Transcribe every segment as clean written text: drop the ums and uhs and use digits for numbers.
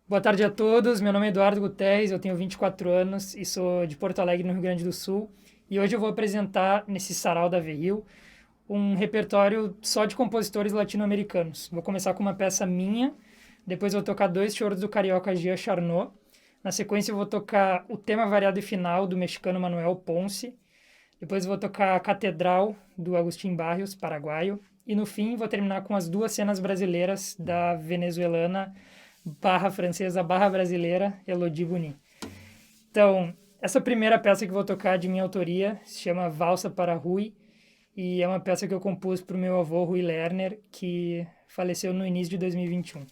Boa tarde a todos, meu nome é Eduardo Guterres, eu tenho 24 anos e sou de Porto Alegre, no Rio Grande do Sul. E hoje eu vou apresentar, nesse sarau da Verril, um repertório só de compositores latino-americanos. Vou começar com uma peça minha, depois vou tocar dois choros do carioca Gia Charnot. Na sequência eu vou tocar o tema variado e final do mexicano Manuel Ponce. Depois vou tocar a Catedral do Agustín Barrios, paraguaio. E no fim vou terminar com as duas cenas brasileiras da venezuelana barra francesa barra brasileira Elodie Buni. Então, essa primeira peça que vou tocar de minha autoria se chama Valsa para Rui e é uma peça que eu compus para o meu avô Rui Lerner, que faleceu no início de 2021.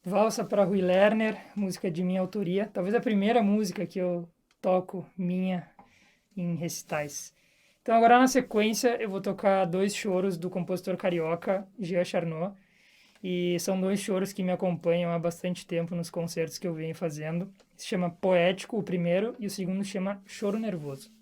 Valsa para Rui Lerner, música de minha autoria, talvez a primeira música que eu toco minha em recitais. Então agora na sequência eu vou tocar dois choros do compositor carioca Jean Charnot, e são dois choros que me acompanham há bastante tempo nos concertos que eu venho fazendo. Se chama Poético, o primeiro, e o segundo se chama Choro Nervoso.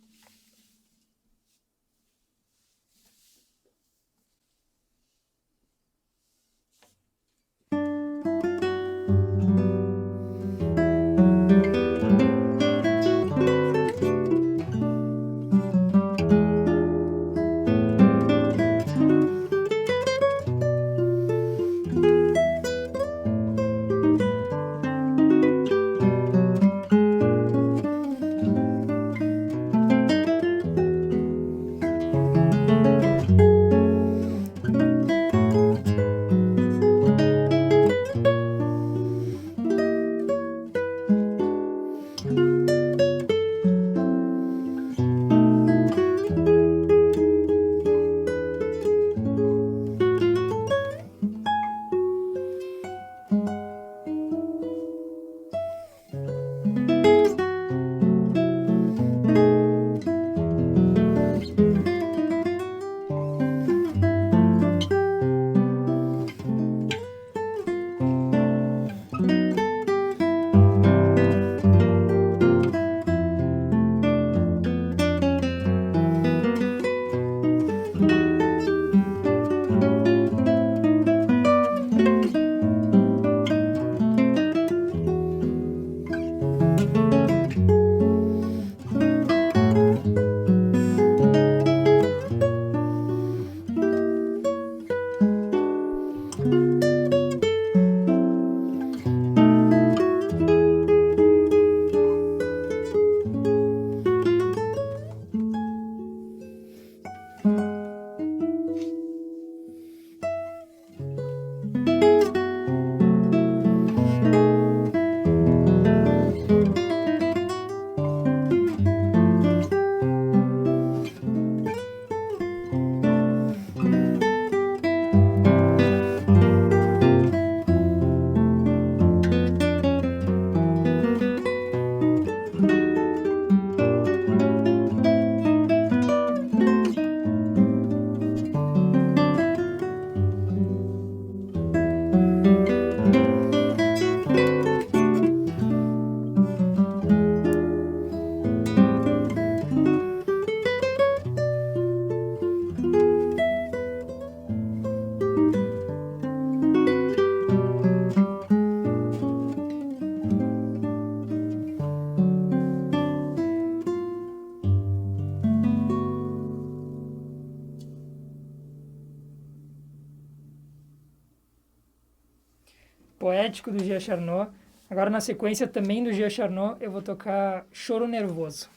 Poético, do Gia Charnot. Agora, na sequência, também do Gia Charnot, eu vou tocar Choro Nervoso.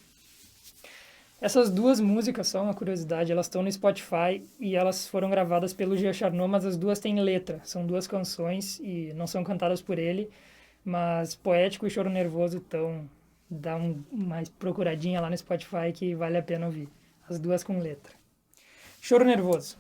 Essas duas músicas, só uma curiosidade, elas estão no Spotify e elas foram gravadas pelo Gia Charnot, mas as duas têm letra. São duas canções e não são cantadas por ele, mas Poético e Choro Nervoso estão... Dá uma procuradinha lá no Spotify que vale a pena ouvir. As duas com letra. Choro Nervoso.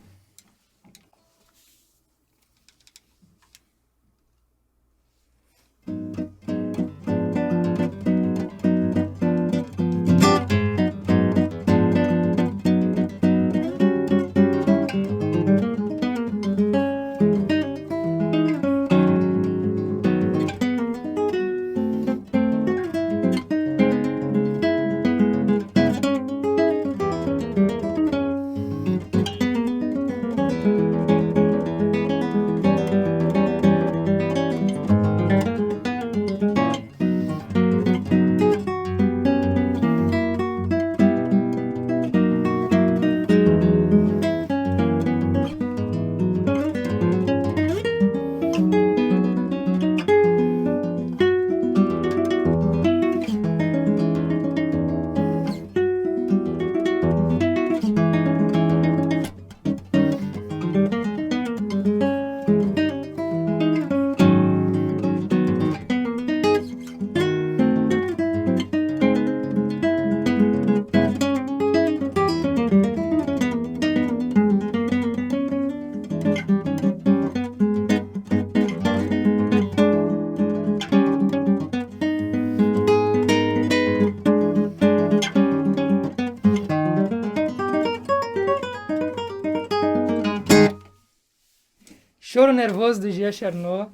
Choro Nervoso, do Gia Charnot.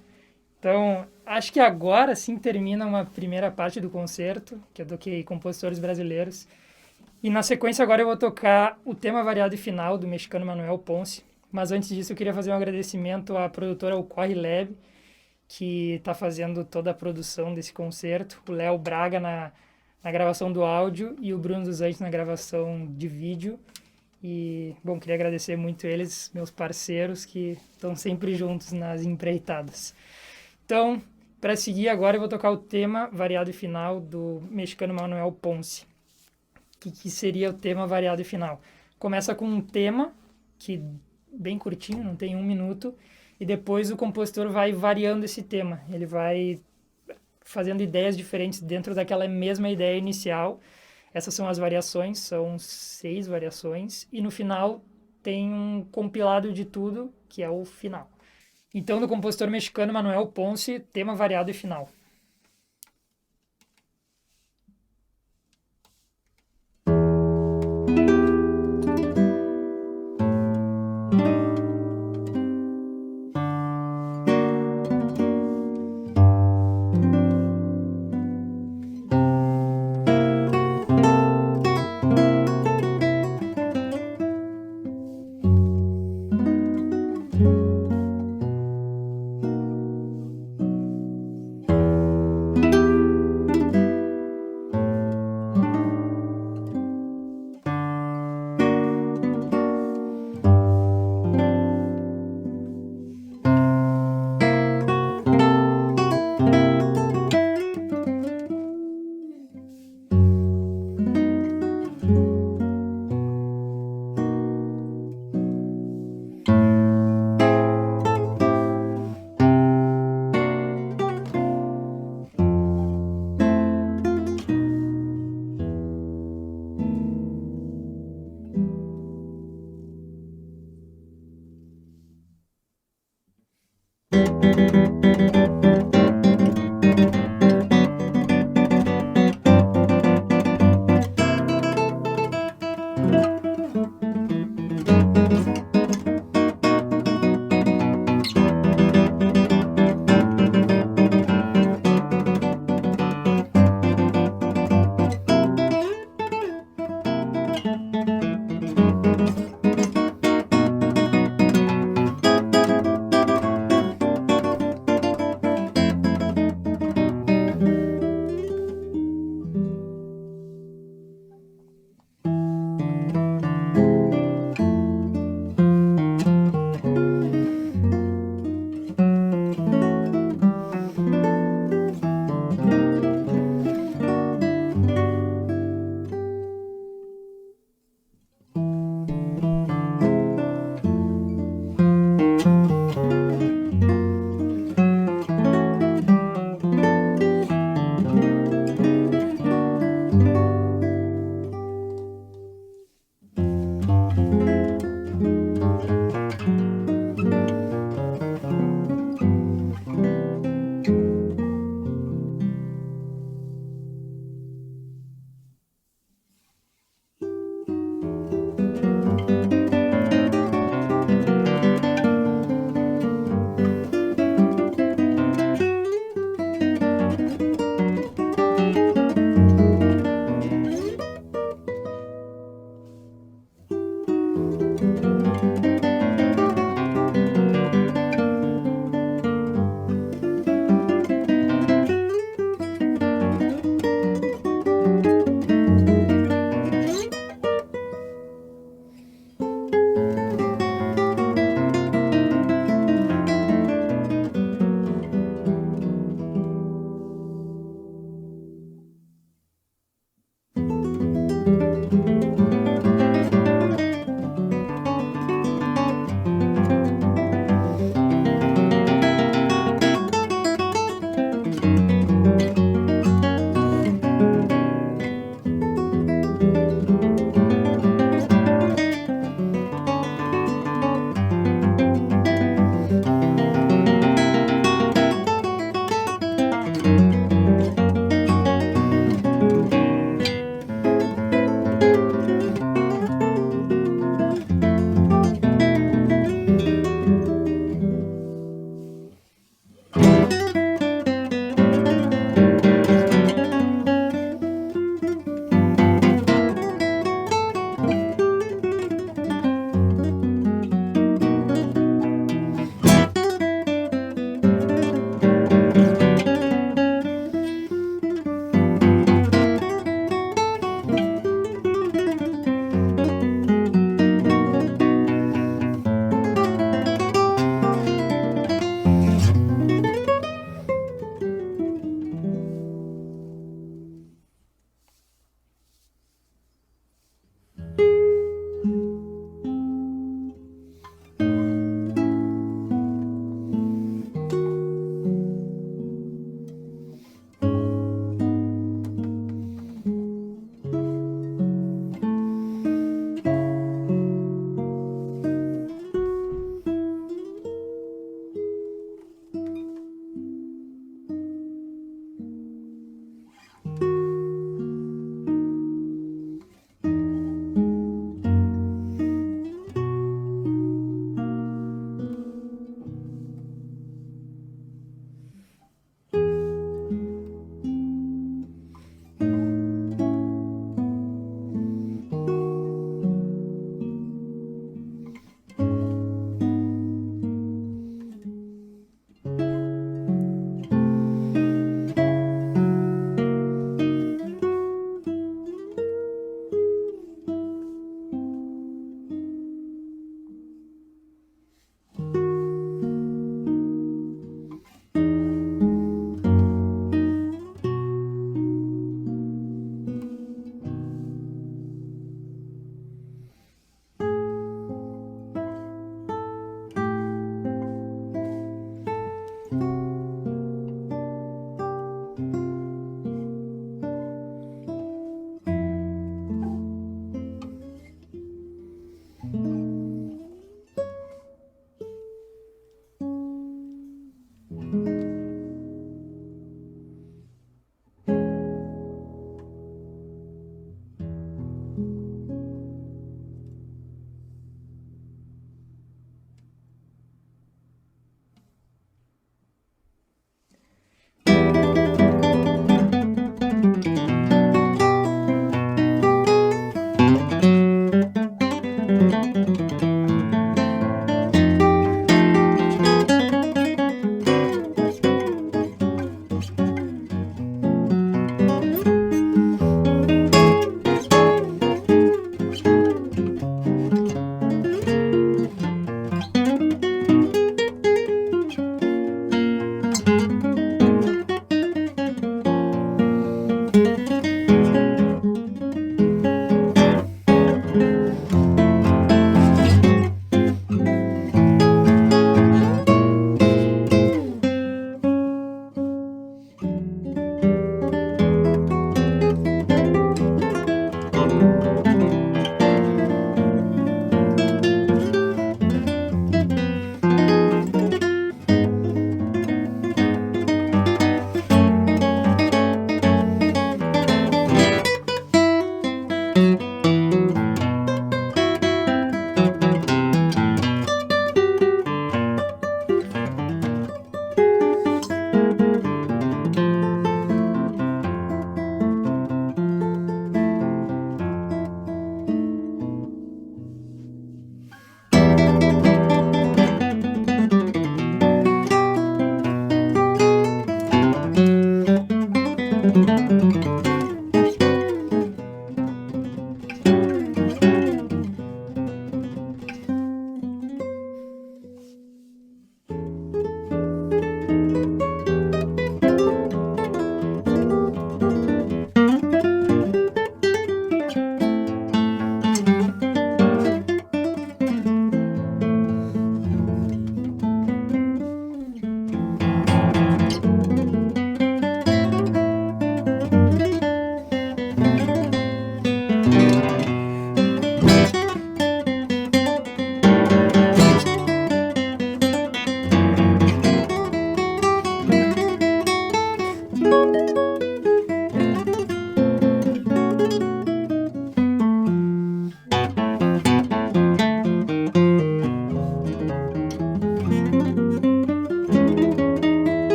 Então, acho que agora sim termina uma primeira parte do concerto, que eu toquei compositores brasileiros. E na sequência agora eu vou tocar o tema variado e final do mexicano Manuel Ponce. Mas antes disso eu queria fazer um agradecimento à produtora Ocorre Lab, que está fazendo toda a produção desse concerto. O Léo Braga na gravação do áudio e o Bruno dos Anjos na gravação de vídeo. E, bom, queria agradecer muito eles, meus parceiros, que estão sempre juntos nas empreitadas. Então, para seguir agora eu vou tocar o tema variado e final do mexicano Manuel Ponce. O que seria o tema variado e final? Começa com um tema, que bem curtinho, não tem 1 minuto, e depois o compositor vai variando esse tema. Ele vai fazendo ideias diferentes dentro daquela mesma ideia inicial. Essas são as variações, são 6 variações, e no final tem um compilado de tudo, que é o final. Então, do compositor mexicano Manuel Ponce, tema variado e final.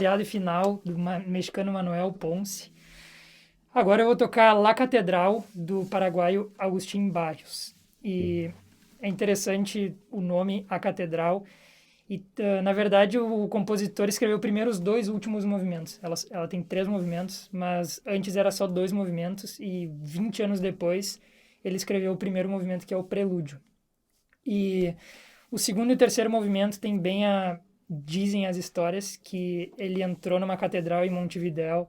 baseado e final, do mexicano Manuel Ponce. Agora eu vou tocar La Catedral, do paraguaio Agustín Barrios. E é interessante o nome, A Catedral. E, na verdade, o compositor escreveu primeiro os dois últimos movimentos. Ela tem 3 movimentos, mas antes era só 2 movimentos. E 20 anos depois, ele escreveu o primeiro movimento, que é o Prelúdio. E o segundo e o terceiro movimento tem bem a... Dizem as histórias que ele entrou numa catedral em Montevidéu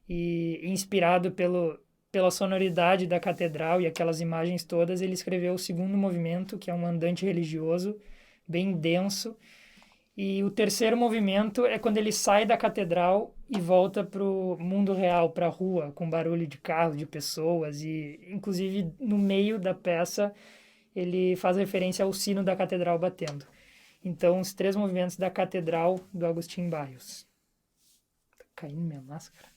e, inspirado pela sonoridade da catedral e aquelas imagens todas, ele escreveu o segundo movimento, que é um andante religioso, bem denso. E o terceiro movimento é quando ele sai da catedral e volta para o mundo real, para a rua, com barulho de carro, de pessoas. E, inclusive, no meio da peça, ele faz referência ao sino da catedral batendo. Então, os 3 movimentos da Catedral, do Agustín Barrios. Tá caindo minha máscara.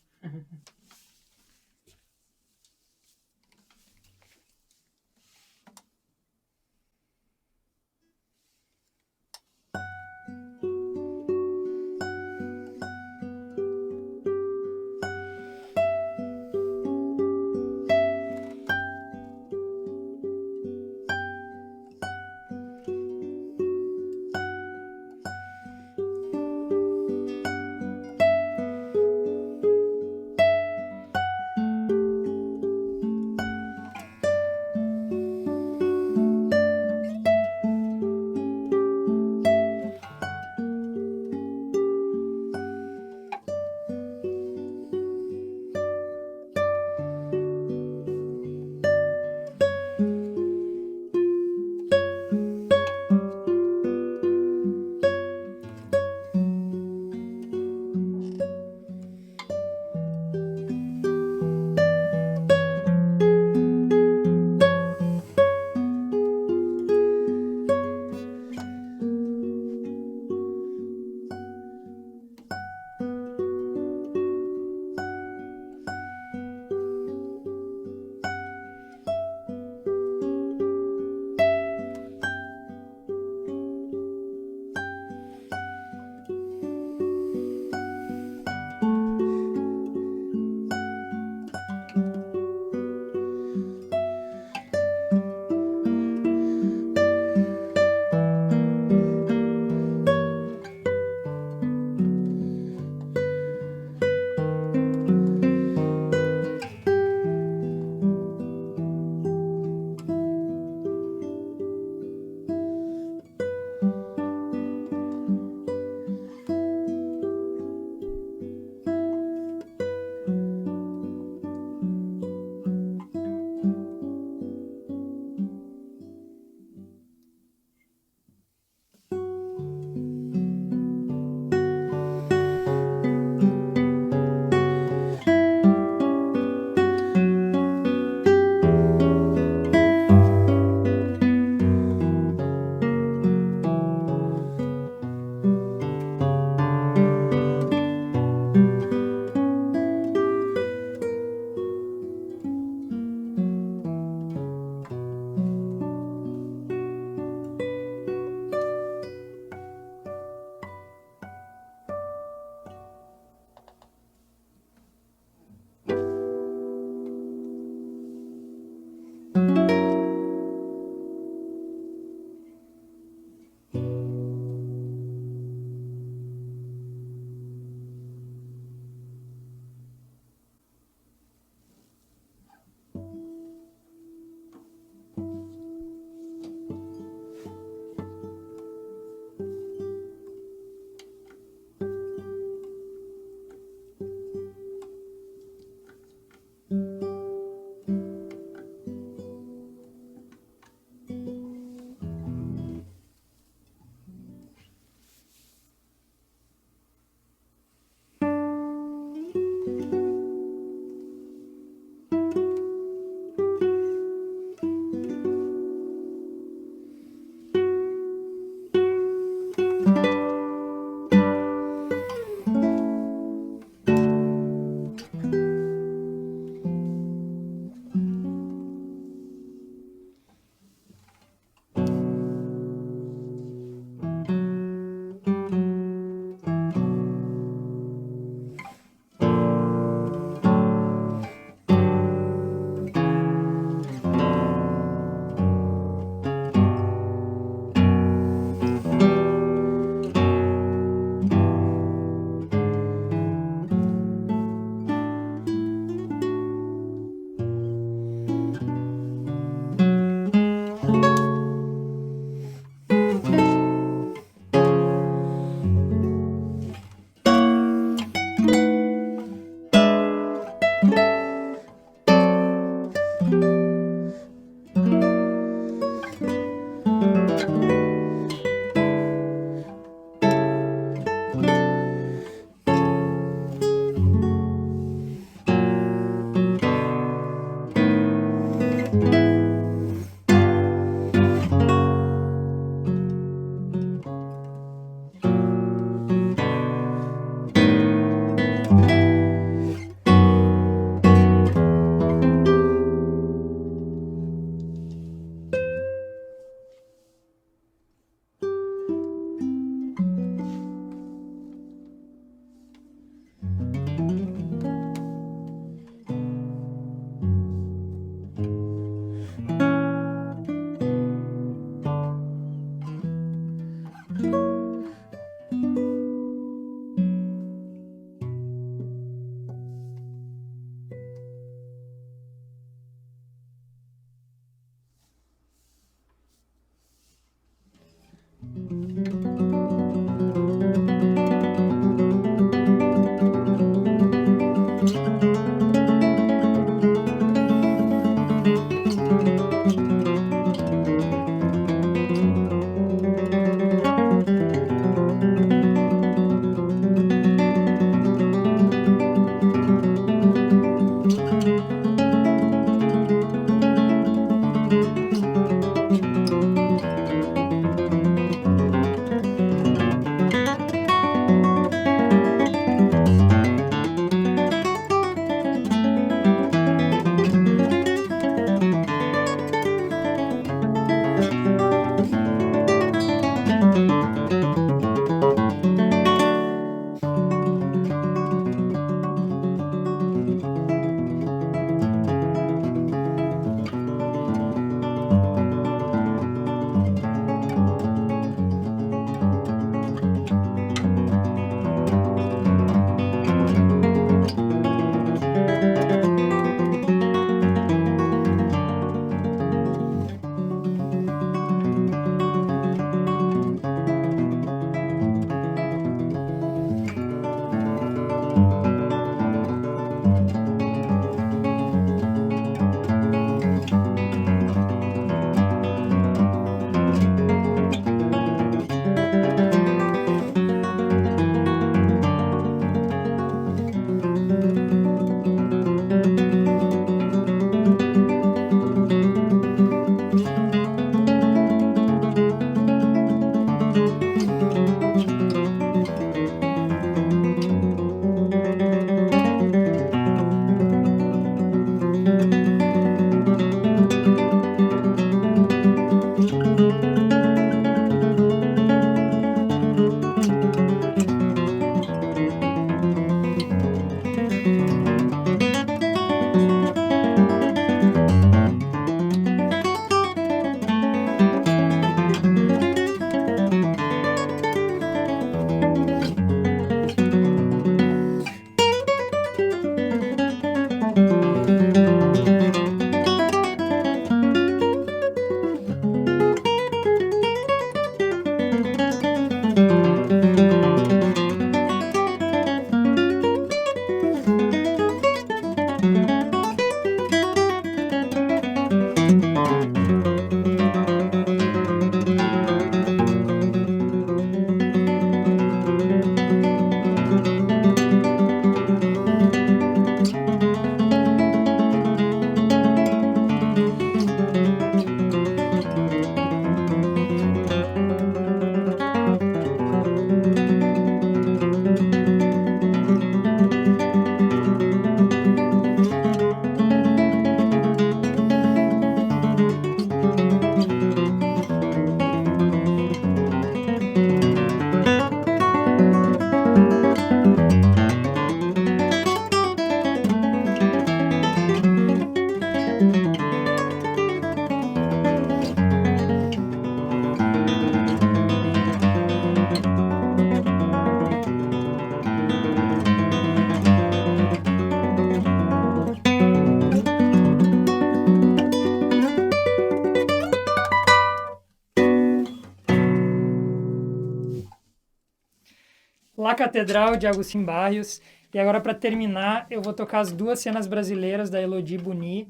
La Catedral, de Agustín Barrios. E agora, para terminar, eu vou tocar as 2 cenas brasileiras da Elodie Buni.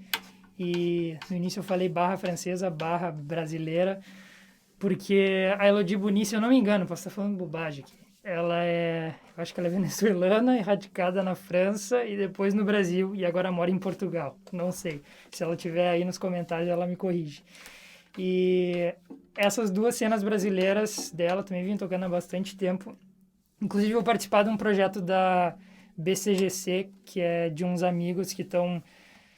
E no início eu falei barra francesa, barra brasileira, porque a Elodie Buni, se eu não me engano, posso estar falando bobagem aqui, eu acho que ela é venezuelana, radicada na França e depois no Brasil, e agora mora em Portugal. Não sei. Se ela tiver aí nos comentários, ela me corrige. E essas 2 cenas brasileiras dela também vim tocando há bastante tempo. Inclusive, eu vou participar de um projeto da BCGC, que é de uns amigos que estão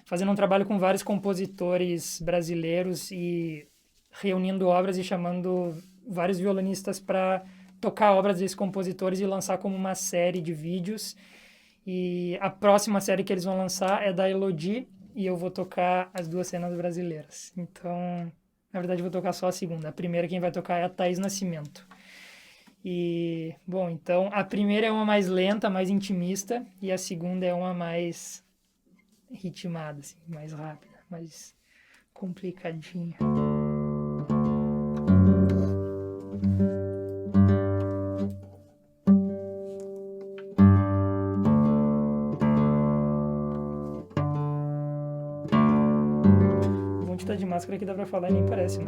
fazendo um trabalho com vários compositores brasileiros e reunindo obras e chamando vários violonistas para tocar obras desses compositores e lançar como uma série de vídeos. E a próxima série que eles vão lançar é da Elodie e eu vou tocar as 2 cenas brasileiras. Então, na verdade, eu vou tocar só a segunda. A primeira quem vai tocar é a Thaís Nascimento. E, bom, então, a primeira é uma mais lenta, mais intimista, e a segunda é uma mais ritmada, assim, mais rápida, mais complicadinha. O bom de estar de máscara que dá pra falar e nem parece, né?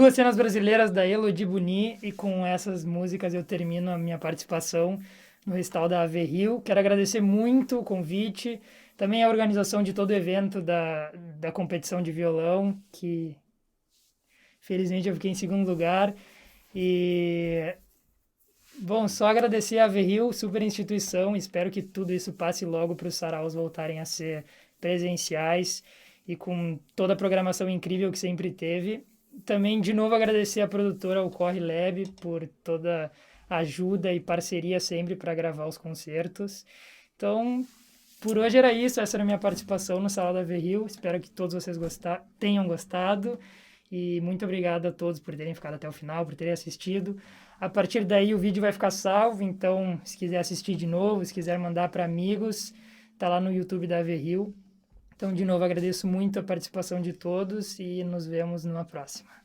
Duas cenas brasileiras da Elodie Buni, e com essas músicas eu termino a minha participação no recital da AV Rio. Quero agradecer muito o convite, também a organização de todo o evento da competição de violão, que felizmente eu fiquei em segundo lugar. E, bom, só agradecer a AV Rio, super instituição, espero que tudo isso passe logo para os saraus voltarem a ser presenciais e com toda a programação incrível que sempre teve. Também, de novo, agradecer a produtora, o Corre Lab, por toda a ajuda e parceria sempre para gravar os concertos. Então, por hoje era isso. Essa era a minha participação no Salão da AV Rio. Espero que todos vocês tenham gostado. E muito obrigado a todos por terem ficado até o final, por terem assistido. A partir daí o vídeo vai ficar salvo, então se quiser assistir de novo, se quiser mandar para amigos, tá lá no YouTube da AV Rio. Então, de novo, agradeço muito a participação de todos e nos vemos numa próxima.